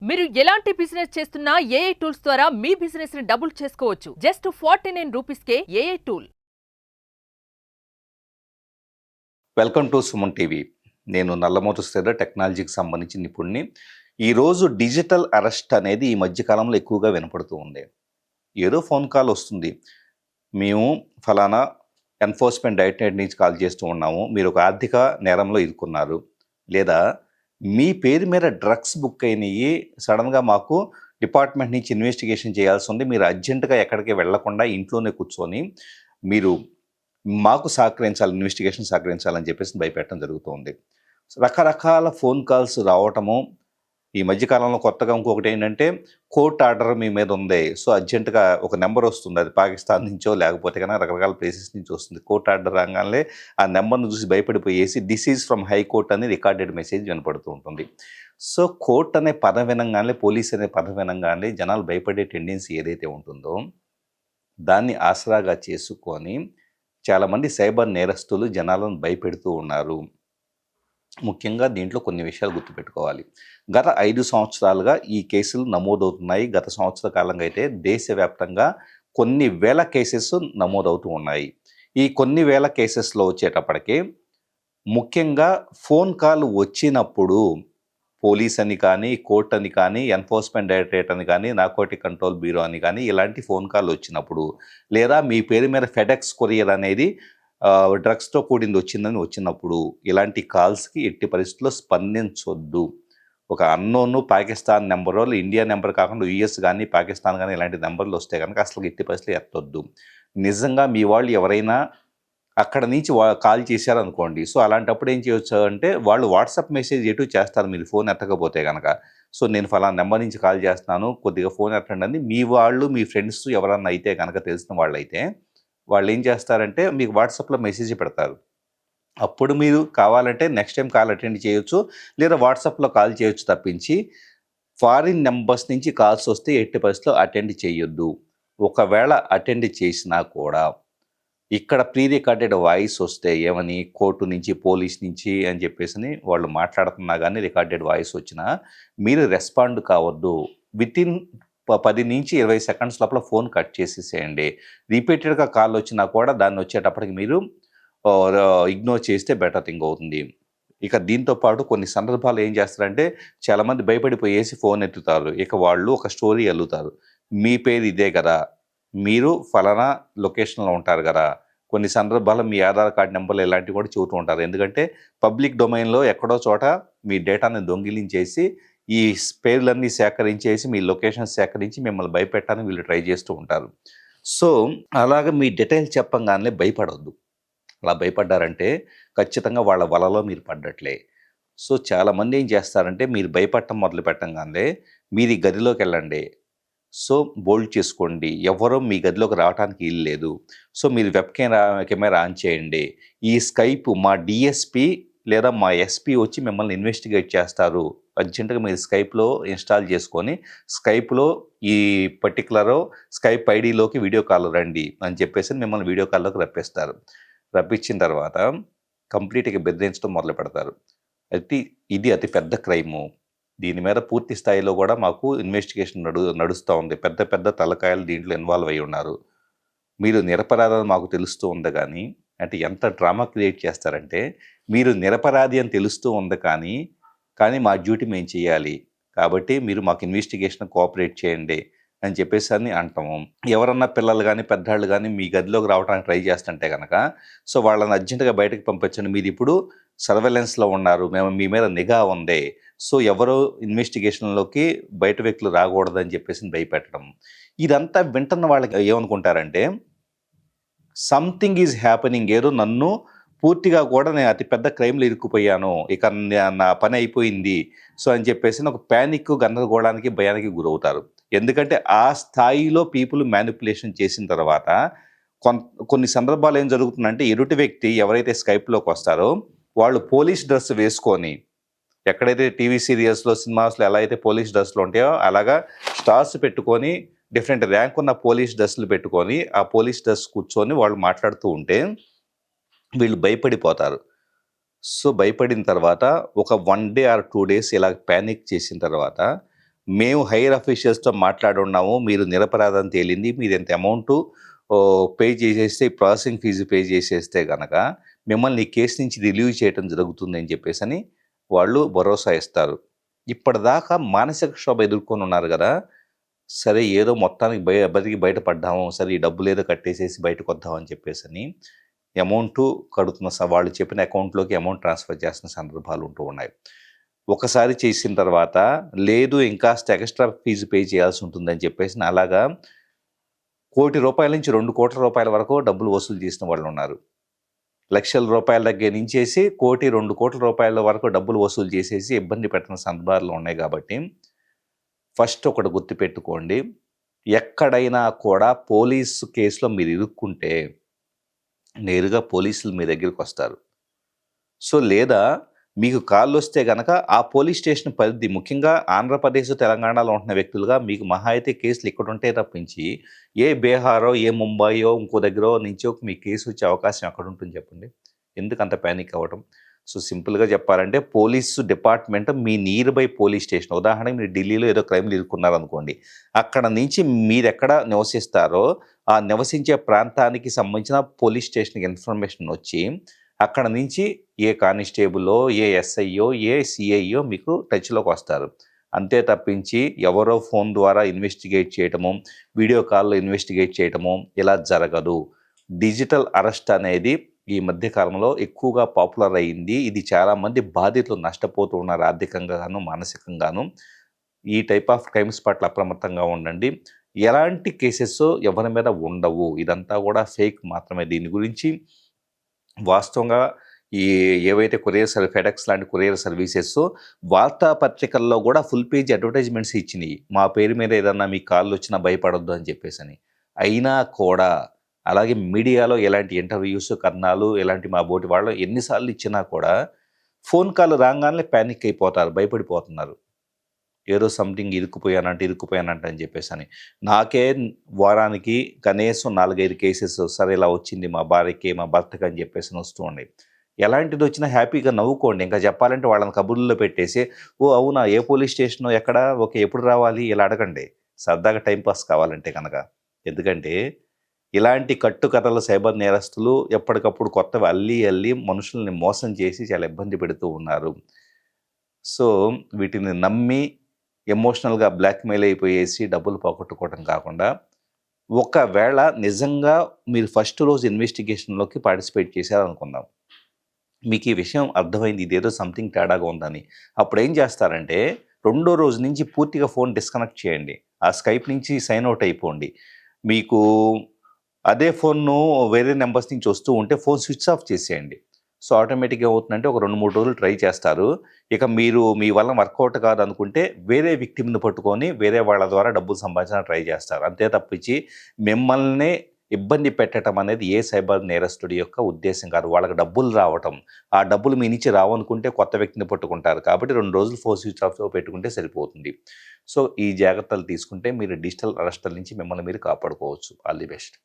మీరు ఎలాంటి బిజినెస్ చేస్తున్నా ఏఐ టూల్స్ ద్వారా మీ బిజినెస్ ని డబుల్ చేసుకోవచ్చు. జస్ట్ 49 రూపీస్కే AI tool. Welcome to Suman TV. నేను నల్లమోతు శ్రీధర్, టెక్నాలజీకి సంబంధించిన నిపుణుడిని. ఈరోజు డిజిటల్ అరెస్ట్ అనేది ఈ మధ్యకాలంలో ఎక్కువగా వినపడుతూ ఉంది. ఏదో ఫోన్ కాల్ వస్తుంది, మేము ఫలానా ఎన్ఫోర్స్మెంట్ డైరెక్టరేట్ నుంచి కాల్ చేస్తూ ఉన్నాము, మీరు ఒక ఆర్థిక నేరంలో ఇరుక్కున్నారు, లేదా మీ పేరు మీద డ్రగ్స్ బుక్ అయినవి, సడన్గా మాకు డిపార్ట్మెంట్ నుంచి ఇన్వెస్టిగేషన్ చేయాల్సి ఉంది, మీరు అర్జెంటుగా ఎక్కడికి వెళ్లకుండా ఇంట్లోనే కూర్చొని మీరు మాకు సహకరించాలి, ఇన్వెస్టిగేషన్ సహకరించాలని చెప్పేసి భయపెట్టడం జరుగుతుంది. రకరకాల ఫోన్ కాల్స్ రావటము. ఈ మధ్యకాలంలో కొత్తగా ఇంకొకటి ఏంటంటే, కోర్ట్ ఆర్డర్ మీ మీద ఉంది, సో అర్జెంటుగా ఒక నెంబర్ వస్తుంది, అది పాకిస్తాన్ నుంచో లేకపోతే కనుక రకరకాల ప్లేసెస్ నుంచి వస్తుంది. కోర్ట్ ఆర్డర్ రాగానే ఆ నెంబర్ను చూసి భయపడిపోయేసి దిస్ ఈజ్ ఫ్రమ్ హైకోర్ట్ అని రికార్డెడ్ మెసేజ్ వినపడుతూ ఉంటుంది. సో కోర్ట్ అనే పదం వినంగానే, పోలీస్ అనే పదం వినంగానే జనాలు భయపడే టెండెన్సీ ఏదైతే ఉంటుందో దాన్ని ఆసరాగా చేసుకొని చాలామంది సైబర్ నేరస్తులు జనాలను భయపెడుతూ ఉన్నారు. ముఖ్యంగా దీంట్లో కొన్ని విషయాలు గుర్తుపెట్టుకోవాలి. గత 5 సంవత్సరాలుగా ఈ కేసులు నమోదవుతున్నాయి. గత సంవత్సర కాలంగా అయితే దేశవ్యాప్తంగా కొన్ని వేల కేసెస్ నమోదవుతూ ఉన్నాయి. ఈ కొన్ని వేల కేసెస్లో వచ్చేటప్పటికి ముఖ్యంగా ఫోన్ కాల్ వచ్చినప్పుడు పోలీస్ అని కానీ, కోర్ట్ అని కానీ, ఎన్ఫోర్స్మెంట్ డైరెక్టరేట్ అని కానీ, నార్కోటిక్ కంట్రోల్ బ్యూరో అని కానీ ఇలాంటి ఫోన్ కాల్ వచ్చినప్పుడు, లేదా మీ పేరు మీద ఫెడెక్స్ కొరియర్ అనేది డ్రగ్స్తో కూడింది వచ్చినప్పుడు ఇలాంటి కాల్స్కి ఎట్టి పరిస్థితుల్లో స్పందించొద్దు. ఒక అన్నోను పాకిస్తాన్ నెంబరో, ఇండియా నెంబర్ కాకుండా యూఎస్ కానీ, పాకిస్తాన్ కానీ ఇలాంటి నెంబర్లు వస్తే కనుక అసలు ఎట్టి పరిస్థితులు ఎత్తొద్దు. నిజంగా మీ వాళ్ళు ఎవరైనా అక్కడ నుంచి కాల్ చేశారనుకోండి, సో అలాంటప్పుడు ఏం చేయొచ్చు అంటే, వాళ్ళు వాట్సాప్ మెసేజ్ ఎటు చేస్తారు మీరు ఫోన్ ఎత్తకపోతే కనుక. సో నేను ఫలానా నెంబర్ నుంచి కాల్ చేస్తున్నాను, కొద్దిగా ఫోన్ ఎత్తండి అని మీ వాళ్ళు, మీ ఫ్రెండ్స్ ఎవరన్నా అయితే కనుక తెలిసిన వాళ్ళైతే వాళ్ళు ఏం చేస్తారంటే మీకు వాట్సాప్లో మెసేజ్ పెడతారు. అప్పుడు మీరు కావాలంటే నెక్స్ట్ టైం కాల్ అటెండ్ చేయొచ్చు, లేదా వాట్సాప్లో కాల్ చేయొచ్చు తప్పించి ఫారిన్ నెంబర్స్ నుంచి కాల్స్ వస్తే ఎట్టి పరిస్థితిలో అటెండ్ చేయొద్దు. ఒకవేళ అటెండ్ చేసినా కూడా ఇక్కడ ప్రీ రికార్డెడ్ వాయిస్ వస్తే ఏమని, కోర్టు నుంచి, పోలీస్ నుంచి అని చెప్పేసి వాళ్ళు మాట్లాడుతున్నా కానీ రికార్డెడ్ వాయిస్ వచ్చినా మీరు రెస్పాండ్ కావద్దు. వితిన్ 10 నుంచి 20 సెకండ్స్ లోపల ఫోన్ కట్ చేసేసేయండి. రిపీటెడ్గా కాల్ వచ్చినా కూడా దాన్ని వచ్చేటప్పటికి మీరు ఇగ్నోర్ చేస్తే బెటర్ థింగ్ అవుతుంది. ఇక దీంతో పాటు కొన్ని సందర్భాలు ఏం చేస్తారంటే, చాలామంది భయపడిపోయేసి ఫోన్ ఎత్తుతారు. ఇక వాళ్ళు ఒక స్టోరీ అల్లుతారు. మీ పేరు ఇదే కదా, మీరు ఫలానా లొకేషన్లో ఉంటారు కదా. కొన్ని సందర్భాల్లో మీ ఆధార్ కార్డు నెంబర్లు ఇలాంటివి కూడా చెబుతూ ఉంటారు. ఎందుకంటే పబ్లిక్ డొమైన్లో ఎక్కడో చోట మీ డేటాని దొంగిలించేసి ఈ పేర్లన్నీ సేకరించేసి మీ లొకేషన్ సేకరించి మిమ్మల్ని భయపెట్టాలని వీళ్ళు ట్రై చేస్తూ ఉంటారు. సో అలాగే మీ డీటెయిల్స్ చెప్పంగానే భయపడవద్దు. అలా భయపడ్డారంటే ఖచ్చితంగా వాళ్ళ వలలో మీరు పడ్డట్లే. సో చాలామంది ఏం చేస్తారంటే, మీరు భయపడటం మొదలు పెట్టంగానే మీరు ఈ గదిలోకి వెళ్ళండి, సో బోల్డ్ చేసుకోండి, ఎవరో మీ గదిలోకి రావడానికి వీలు లేదు, సో మీరు వెబ్ కెమెరా ఆన్ చేయండి, ఈ స్కైప్ మా డిఎస్పి లేదా మా ఎస్పీ వచ్చి మిమ్మల్ని ఇన్వెస్టిగేట్ చేస్తారు, అర్జెంటుగా మీరు స్కైప్లో ఇన్స్టాల్ చేసుకొని స్కైప్లో ఈ పర్టికులర్ స్కైప్ ఐడిలోకి వీడియో కాల్ రండి అని చెప్పేసి మిమ్మల్ని వీడియో కాల్లోకి రప్పిస్తారు. రప్పించిన తర్వాత కంప్లీట్గా బెదిరించడం మొదలు పెడతారు. ఇది అతి పెద్ద క్రైము. దీని మీద పూర్తి స్థాయిలో కూడా మాకు ఇన్వెస్టిగేషన్ నడుస్తూ ఉంది. పెద్ద పెద్ద తలకాయలు దీంట్లో ఇన్వాల్వ్ అయి ఉన్నారు. మీరు నిరపరాధం మాకు తెలుస్తూ ఉంది కానీ, అంటే ఎంత డ్రామా క్రియేట్ చేస్తారంటే, మీరు నిరపరాధి అని తెలుస్తూ ఉంది కానీ మా డ్యూటీ మేము చేయాలి, కాబట్టి మీరు మాకు ఇన్వెస్టిగేషన్ కోఆపరేట్ చేయండి అని చెప్పేసి అని అంటాము. ఎవరన్నా పిల్లలు కానీ, పెద్దవాళ్ళు కానీ మీ గదిలోకి రావడానికి ట్రై చేస్తుంటే కనుక, సో వాళ్ళని అర్జెంటుగా బయటకు పంపించండి, మీరు ఇప్పుడు సర్వేలెన్స్లో ఉన్నారు, మేము మీ మీద నిఘా ఉంది, సో ఎవరో ఇన్వెస్టిగేషన్లోకి బయట వ్యక్తులు రాకూడదని చెప్పేసి భయపెట్టడం. ఇదంతా వింటున్న వాళ్ళకి ఏమనుకుంటారంటే, సంథింగ్ ఈజ్ హ్యాపెనింగ్, ఏదో నన్ను పూర్తిగా కూడా నేను అతి పెద్ద క్రైమ్లో ఇరుక్కుపోయాను, ఇక నా పని అయిపోయింది, సో అని చెప్పేసి ఒక ప్యానిక్, గందరగోళానికి, భయానికి గురవుతారు. ఎందుకంటే ఆ స్థాయిలో పీపుల్ మ్యానిపులేషన్ చేసిన తర్వాత కొన్ని సందర్భాలు ఏం జరుగుతుందంటే, ఎదుటి వ్యక్తి ఎవరైతే స్కైప్లోకి వస్తారో వాళ్ళు పోలీస్ డ్రెస్ వేసుకొని, ఎక్కడైతే టీవీ సీరియల్స్లో, సినిమాస్లో ఎలా అయితే పోలీస్ డ్రెస్లు ఉంటాయో అలాగా స్టార్స్ పెట్టుకొని, డిఫరెంట్ ర్యాంక్ ఉన్న పోలీస్ డ్రెస్సులు పెట్టుకొని ఆ పోలీస్ డ్రెస్ కూర్చొని వాళ్ళు మాట్లాడుతూ ఉంటే వీళ్ళు భయపడిపోతారు. సో భయపడిన తర్వాత ఒక 1 డే ఆర్ 2 డేస్ ఇలా ప్యానిక్ చేసిన తర్వాత మేము హైయర్ అఫీషియల్స్‌తో మాట్లాడున్నాము. మీరు నిరపరాధని తేలింది. మీరు ఇంత అమౌంటు పే చేసేస్తే ప్రాసెసింగ్ ఫీజు పే చేసేస్తే గనక మిమ్మల్ని ఈ కేసు నుంచి రిలీవ్ చేయటం జరుగుతుందని చెప్పేసని వాళ్ళు భరోసా ఇస్తారు. ఇప్పటిదాకా మానసిక క్షోభ ఎదుర్కొని ఉన్నారు గదా! సరే ఏదో మొత్తానికి బతికి బయటపడ్డాము. సరే ఈ డబ్బులేదో కట్టేసేసి బయటకొద్దాం అని చెప్పేసని అమౌంటు కడుతున్న వాళ్ళు చెప్పిన అకౌంట్‌లోకి అమౌంట్ ట్రాన్స్‌ఫర్ చేస్తున్న సందర్భాలు ఉంటూ ఉన్నాయి. ఒకసారి చేసిన తర్వాత లేదు ఇంకాస్త ఎక్స్‌ట్రా ఫీజు పే చేయాల్సి ఉంటుందని చెప్పేసి అలాగా ₹1,00,00,000 నుంచి ₹2,00,00,000 వరకు డబ్బులు వసూలు చేసిన వాళ్ళున్నారు. లక్షల రూపాయల దగ్గర నుంచేసి ₹1,00,00,000, ₹2,00,00,000 వరకు డబ్బులు వసూలు చేసేసి ఇబ్బంది పెట్టిన సందర్భాలు ఉన్నాయి కాబట్టి ఫస్ట్ ఒకటి గుర్తుపెట్టుకోండి. ఎక్కడైనా కూడా పోలీసు కేసులో మీరు ఇరుక్కుంటే నేరుగా పోలీసులు మీ దగ్గరికొస్తారు. సో, లేదా మీకు కాల్లొస్తే గనక ఆ పోలీస్ స్టేషన్ పరిధి ముఖ్యంగా ఆంధ్రప్రదేశ్, తెలంగాణలో ఉంటున్న వ్యక్తులుగా మీకు మహా అయితే కేసులు ఇక్కడుంటాయి తప్పించి ఏ బీహారో, ఏ ముంబైయో ఇంకో దగ్గరో నుంచో మీ కేసు వచ్చే అవకాశం ఎక్కడుంటుంది చెప్పండి? ఎందుకంత పానిక్ అవ్వటం? సో, సింపుల్‌గా చెప్పాలంటే police department me near by police station ఉదాహరణకి మీరు ఢిల్లీలో ఏదో క్రైమ్‌లో ఇరుక్కున్నారనుకోండి. అక్కడ నుంచి మీరెక్కడ నివసిస్తారో ఆ నివసించే ప్రాంతానికి సంబంధించిన పోలీస్ స్టేషన్‌కి ఇన్ఫర్మేషన్ వచ్చి అక్కడ నుంచి ఏ కానిస్టేబులో, ఏ ఎస్ఐయో, ఏ సీఐయో మీకు టచ్‌లోకి వస్తారు. అంతే తప్పించి ఎవరో ఫోన్ ద్వారా ఇన్వెస్టిగేట్ చేయటము, వీడియో కాల్‌లో ఇన్వెస్టిగేట్ చేయటము ఇలా జరగదు. డిజిటల్ అరెస్ట్ అనేది ఈ మధ్య కాలంలో ఎక్కువగా పాపులర్ అయింది. ఇది చాలామంది బాధితులు నష్టపోతూ ఉన్నారు ఆర్థికంగాను, మానసికంగాను. ఈ టైప్ ఆఫ్ క్రైమ్స్ పట్ల అప్రమత్తంగా ఉండండి. ఎలాంటి కేసెస్ ఎవరి మీద ఉండవు. ఇదంతా కూడా ఫేక్ మాత్రమే. దీని గురించి వాస్తవంగా ఈ ఏవైతే ఫెడెక్స్ లాంటి కొరియర్ సర్వీసెస్ వార్తాపత్రికల్లో కూడా ఫుల్ పేజ్ అడ్వర్టైజ్మెంట్స్ ఇచ్చినాయి. మా పేరు మీద ఏదన్నా మీకు కాల్లు వచ్చినా భయపడొద్దు అని చెప్పేసని. అయినా కూడా అలాగే మీడియాలో ఎలాంటి ఇంటర్వ్యూస్, కథనాలు ఎలాంటి మా బోటి వాళ్ళు ఎన్నిసార్లు ఇచ్చినా కూడా ఫోన్ కాల్ రాగానే పానిక్ అయిపోతారు, భయపడిపోతున్నారు. ఏదో సంథింగ్ ఇరుక్కుపోయానంట అని చెప్పేసని. నాకే వారానికి కనీసం 4, 5 కేసెస్ సరే ఇలా వచ్చింది మా భార్యకి, మా భర్తకి అని చెప్పేసి వస్తూ ఉన్నాయి. ఎలాంటిది వచ్చినా హ్యాపీగా నవ్వుకోండి. ఇంకా చెప్పాలంటే వాళ్ళని కబుర్లలో పెట్టేసి, ఓ అవునా ఏ పోలీస్ స్టేషను ఎక్కడ, ఓకే ఎప్పుడు రావాలి ఇలా అడగండి. సరదాగా టైం పాస్ కావాలంటే కనుక. ఎందుకంటే ఇలాంటి కట్టుకథల సైబర్ నేరస్తులు ఎప్పటికప్పుడు కొత్తవి అల్లి మనుషుల్ని మోసం చేసి చాలా ఇబ్బంది పెడుతూ ఉన్నారు. సో వీటిని నమ్మి ఎమోషనల్‌గా బ్లాక్‌మెయిల్ అయిపోయేసి డబ్బులు పోగొట్టుకోవడం కాకుండా, ఒకవేళ నిజంగా మీరు ఫస్ట్ రోజు ఇన్వెస్టిగేషన్‌లోకి పార్టిసిపేట్ చేశారనుకుందాం. మీకు ఈ విషయం అర్థమైంది ఇదేదో సంథింగ్ తేడాగా ఉందని. అప్పుడేం చేస్తారంటే రెండో రోజు నుంచి పూర్తిగా ఫోన్ డిస్కనెక్ట్ చేయండి. ఆ స్కైప్ నుంచి సైన్ అవుట్ అయిపోండి. మీకు అదే ఫోను వేరే నంబర్స్ నుంచి వస్తూ ఉంటే ఫోన్ స్విచ్ ఆఫ్ చేసేయండి. సో, ఆటోమేటిక్‌గా ఏమవుతుందంటే ఒక 2, 3 రోజులు ట్రై చేస్తారు. ఇక మీరు మీ వల్ల వర్కౌట్ కాదనుకుంటే వేరే విక్టిమ్‌ని పట్టుకొని వేరే వాళ్ళ ద్వారా డబ్బులు సంపాదించడానికి ట్రై చేస్తారు. అంతే తప్పించి మిమ్మల్నే ఇబ్బంది పెట్టడం అనేది ఏ సైబర్ నేరస్తుడి యొక్క ఉద్దేశ్యం కాదు. వాళ్ళకి డబ్బులు రావటం. ఆ డబ్బులు మీ నుంచి రావనుకుంటే కొత్త వ్యక్తిని పట్టుకుంటారు. కాబట్టి 2 రోజులు ఫోన్ స్విచ్ ఆఫ్‌లో పెట్టుకుంటే సరిపోతుంది. సో, ఈ జాగ్రత్తలు తీసుకుంటే మీరు డిజిటల్ అరెస్టుల నుంచి మిమ్మల్ని మీరు కాపాడుకోవచ్చు. All the best.